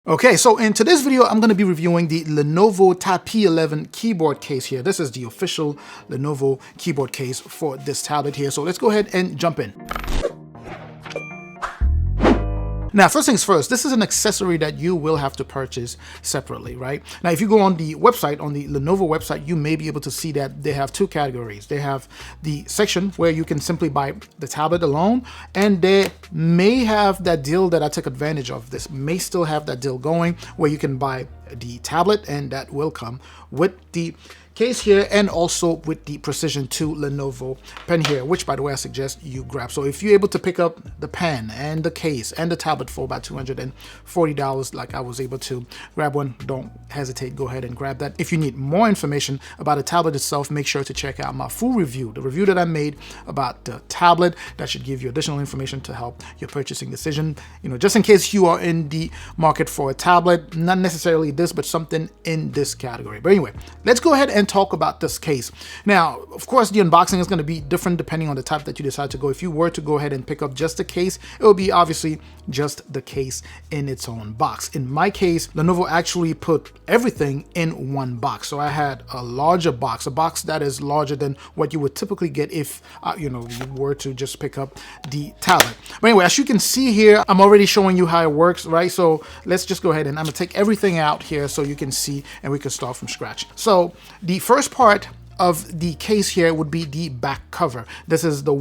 Okay, so in today's video, I'm going to be reviewing the LENOVO Tab P11 keyboard case here. This is the official Lenovo keyboard case for this tablet here. So let's go ahead and jump in. Now, first things first, this is an accessory that you will have to purchase separately, right? Now, if you go on the website, on the Lenovo website, you may be able to see that they have two categories. They have the section where you can simply buy the tablet alone, and they may have that deal that I took advantage of. This may still have that deal going where you can buy the tablet, and that will come with the case here and also with the Precision 2 LENOVO pen here, which by the way I suggest you grab. So if you're able to pick up the pen and the case and the tablet for about $240 like I was able to grab one, don't hesitate, go ahead and grab that. If you need more information about the tablet itself, make sure to check out my full review, the review that I made about the tablet. That should give you additional information to help your purchasing decision, just in case you are in the market for a tablet, not necessarily this, but something in this category. But anyway, let's go ahead and talk about this case. Now, of course, the unboxing is going to be different depending on the type that you decide to go. If you were to go ahead and pick up just the case, it will be obviously just the case in its own box. In my case, Lenovo actually put everything in one box. So I had a larger box, a box that is larger than what you would typically get if you were to just pick up the tablet. But anyway, as you can see here, I'm already showing you how it works, right? So let's just go ahead and I'm gonna take everything out here so you can see and we can start from scratch. So the first part of the case here would be the back cover. This is the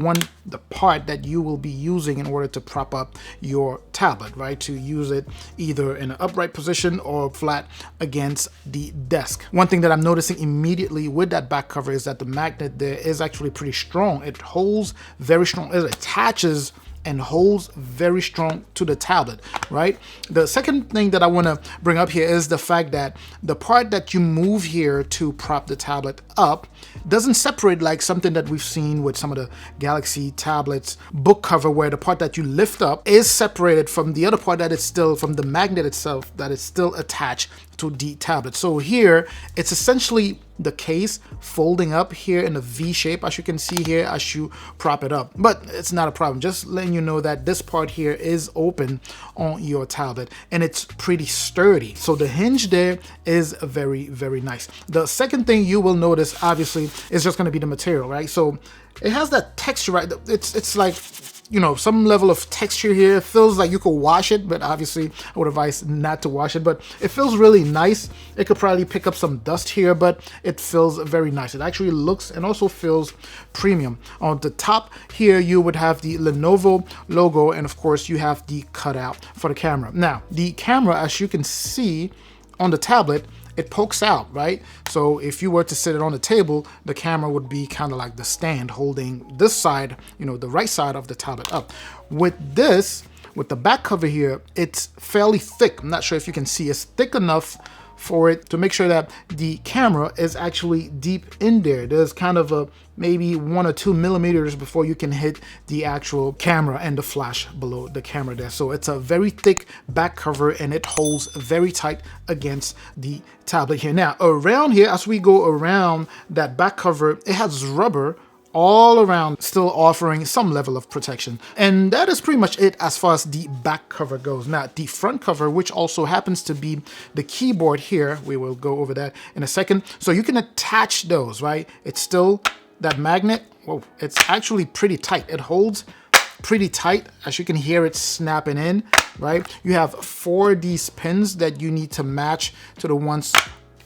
part that you will be using in order to prop up your tablet, right? To use it either in an upright position or flat against the desk. One thing that I'm noticing immediately with that back cover is that the magnet there is actually pretty strong. It holds very strong. It attaches and holds very strong to the tablet, right? The second thing that I want to bring up here is the fact that the part that you move here to prop the tablet up doesn't separate like something that we've seen with some of the Galaxy tablets book cover, where the part that you lift up is separated from the other part that is still, from the magnet itself, that is still attached to the tablet. So here, it's essentially the case folding up here in a V shape, as you can see here, as you prop it up. But it's not a problem. Just letting you know that this part here is open on your tablet and it's pretty sturdy. So the hinge there is very, very nice. The second thing you will notice, obviously, is just going to be the material, right? So it has that texture, right? It's like, some level of texture here. It feels like you could wash it, but obviously I would advise not to wash it, but it feels really nice. It could probably pick up some dust here, but it feels very nice. It actually looks and also feels premium. On the top here, you would have the Lenovo logo, and of course you have the cutout for the camera. Now, the camera, as you can see on the tablet, it pokes out, right? So if you were to sit it on the table, the camera would be kind of like the stand holding this side, the right side of the tablet up. With this, with the back cover here, it's fairly thick. I'm not sure if you can see. It's thick enough for it to make sure that the camera is actually deep in there. There's kind of a maybe 1 or 2 millimeters before you can hit the actual camera and the flash below the camera there. So it's a very thick back cover and it holds very tight against the tablet here. Now around here, as we go around that back cover, it has rubber all around, still offering some level of protection. And that is pretty much it as far as the back cover goes. Now, the front cover, which also happens to be the keyboard here, we will go over that in a second. So you can attach those, right? It's still that magnet. Whoa, it's actually pretty tight. It holds pretty tight, as you can hear it snapping in, right? You have 4 of these pins that you need to match to the ones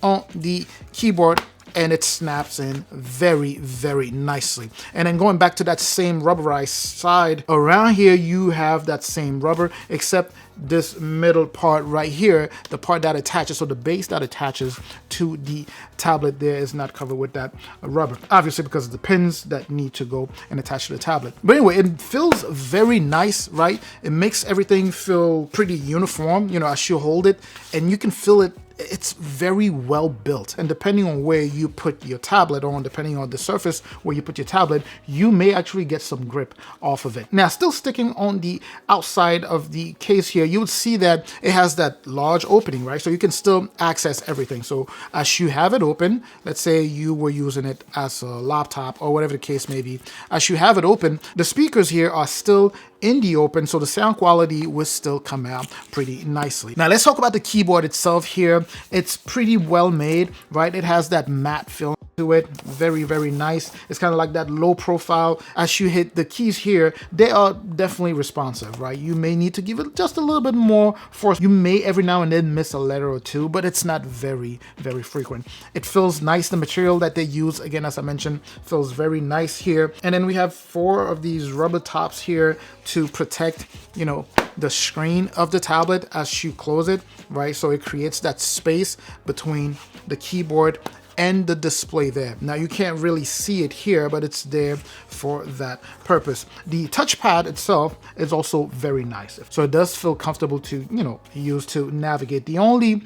on the keyboard, and it snaps in very, very nicely. And then going back to that same rubberized side, around here you have that same rubber, except this middle part right here, the part that attaches, so the base that attaches to the tablet there is not covered with that rubber, obviously because of the pins that need to go and attach to the tablet. But anyway, it feels very nice, right? It makes everything feel pretty uniform, as you hold it, and you can feel it. It's very well built, and depending on where you put your tablet on, depending on the surface where you put your tablet, you may actually get some grip off of it. Now, still sticking on the outside of the case here, you would see that it has that large opening, right? So you can still access everything. So as you have it open, let's say you were using it as a laptop or whatever the case may be, as you have it open, the speakers here are still in the open, so the sound quality will still come out pretty nicely. Now let's talk about the keyboard itself here. It's pretty well made, right? It has that matte film to it, very, very nice. It's kind of like that low profile. As you hit the keys here, they are definitely responsive, right? You may need to give it just a little bit more force. You may every now and then miss a letter or two, but it's not very, very frequent. It feels nice. The material that they use, again, as I mentioned, feels very nice here. And then we have 4 of these rubber tops here to protect, you know, the screen of the tablet as you close it, right? So it creates that space between the keyboard and the display there. Now you can't really see it here, but it's there for that purpose. The touchpad itself is also very nice. So it does feel comfortable to, you know, use to navigate. The only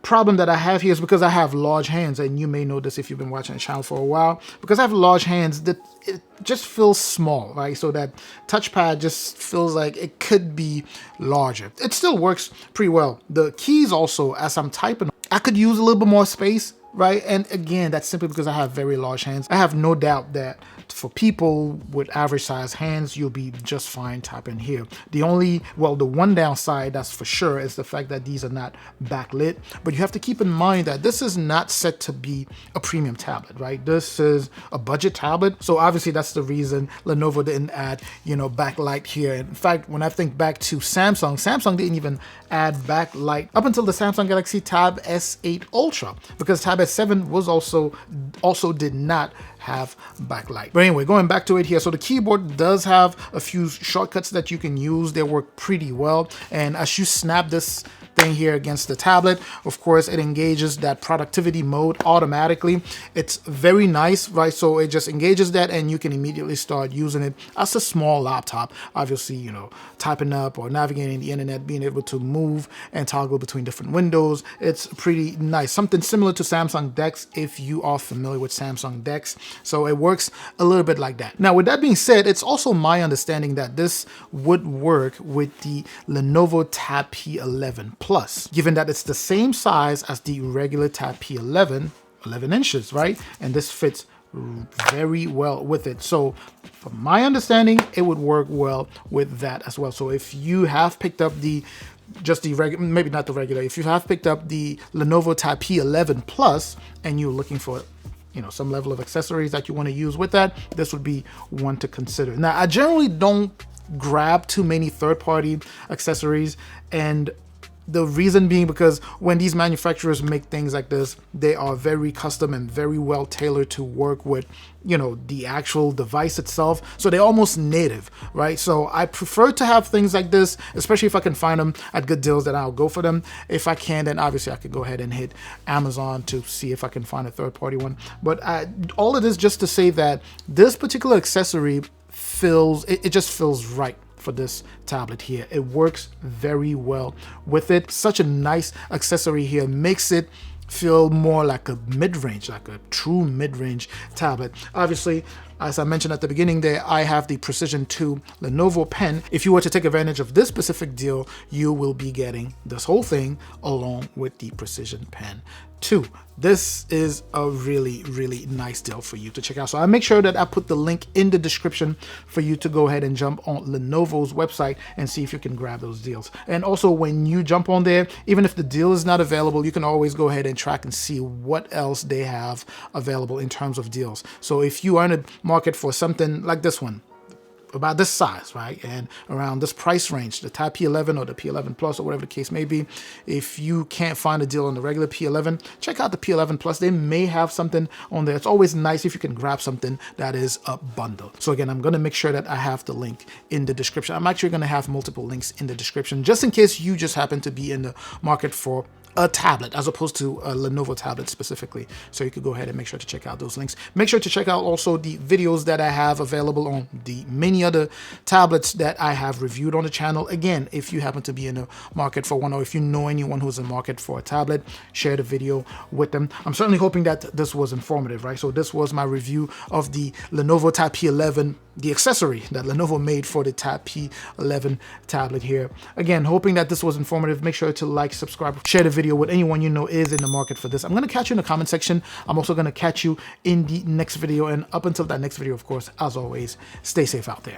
problem that I have here is because I have large hands, and you may know this if you've been watching the channel for a while, because I have large hands, that it just feels small, right? So that touchpad just feels like it could be larger. It still works pretty well. The keys also, as I'm typing, I could use a little bit more space, right? And again, that's simply because I have very large hands. I have no doubt that for people with average size hands, you'll be just fine typing here. The only, well, the one downside, that's for sure, is the fact that these are not backlit. But you have to keep in mind that this is not set to be a premium tablet, right? This is a budget tablet. So obviously that's the reason Lenovo didn't add, you know, backlight here. In fact, when I think back to Samsung didn't even add backlight up until the Samsung Galaxy Tab S8 Ultra, because Tab S7 was also did not have backlight. But anyway, going back to it here, so the keyboard does have a few shortcuts that you can use. They work pretty well, and as you snap this thing here against the tablet, of course it engages that productivity mode automatically. It's very nice, right? So it just engages that and you can immediately start using it as a small laptop. Obviously, you know, typing up or navigating the internet, being able to move and toggle between different windows. It's pretty nice. Something similar to Samsung DeX if you are familiar with Samsung DeX. So it works a little bit like that. Now, with that being said, it's also my understanding that this would work with the Lenovo Tab P11 Plus, given that it's the same size as the regular Tab P11, 11 inches, right? And this fits very well with it. So from my understanding, it would work well with that as well. So if you have picked up maybe not the regular, if you have picked up the Lenovo Tab P11 Plus and you're looking for, you know, some level of accessories that you want to use with that, this would be one to consider. Now, I generally don't grab too many third-party accessories, and the reason being because when these manufacturers make things like this, they are very custom and very well tailored to work with, you know, the actual device itself. So they're almost native, right? So I prefer to have things like this, especially if I can find them at good deals, then I'll go for them. If I can, then obviously I could go ahead and hit Amazon to see if I can find a third-party one. But all of this just to say that this particular accessory it just feels right for this tablet here. It works very well with it. Such a nice accessory here, makes it feel more like a mid-range, like a true mid-range tablet. Obviously, as I mentioned at the beginning there, I have the Precision 2 Lenovo Pen. If you were to take advantage of this specific deal, you will be getting this whole thing along with the Precision Pen 2. This is a really, really nice deal for you to check out. So I make sure that I put the link in the description for you to go ahead and jump on Lenovo's website and see if you can grab those deals. And also when you jump on there, even if the deal is not available, you can always go ahead and track and see what else they have available in terms of deals. So if you are in a market for something like this one, about this size, right, and around this price range, the Tab P11 or the P11 Plus or whatever the case may be, if you can't find a deal on the regular P11, check out the P11 Plus. They may have something on there. It's always nice if you can grab something that is a bundle. So again, I'm going to make sure that I have the link in the description. I'm actually going to have multiple links in the description just in case you just happen to be in the market for a tablet as opposed to a Lenovo tablet specifically. So you could go ahead and make sure to check out those links. Make sure to check out also the videos that I have available on the many other tablets that I have reviewed on the channel. Again, if you happen to be in the market for one, or if you know anyone who's in the market for a tablet, share the video with them. I'm certainly hoping that this was informative, right? So this was my review of the LENOVO Tab P11, the accessory that Lenovo made for the Tab P11 tablet here. Again, hoping that this was informative. Make sure to like, subscribe, share the video with anyone you know is in the market for this. I'm going to catch you in the comment section. I'm also going to catch you in the next video. And up until that next video, of course, as always, stay safe out there.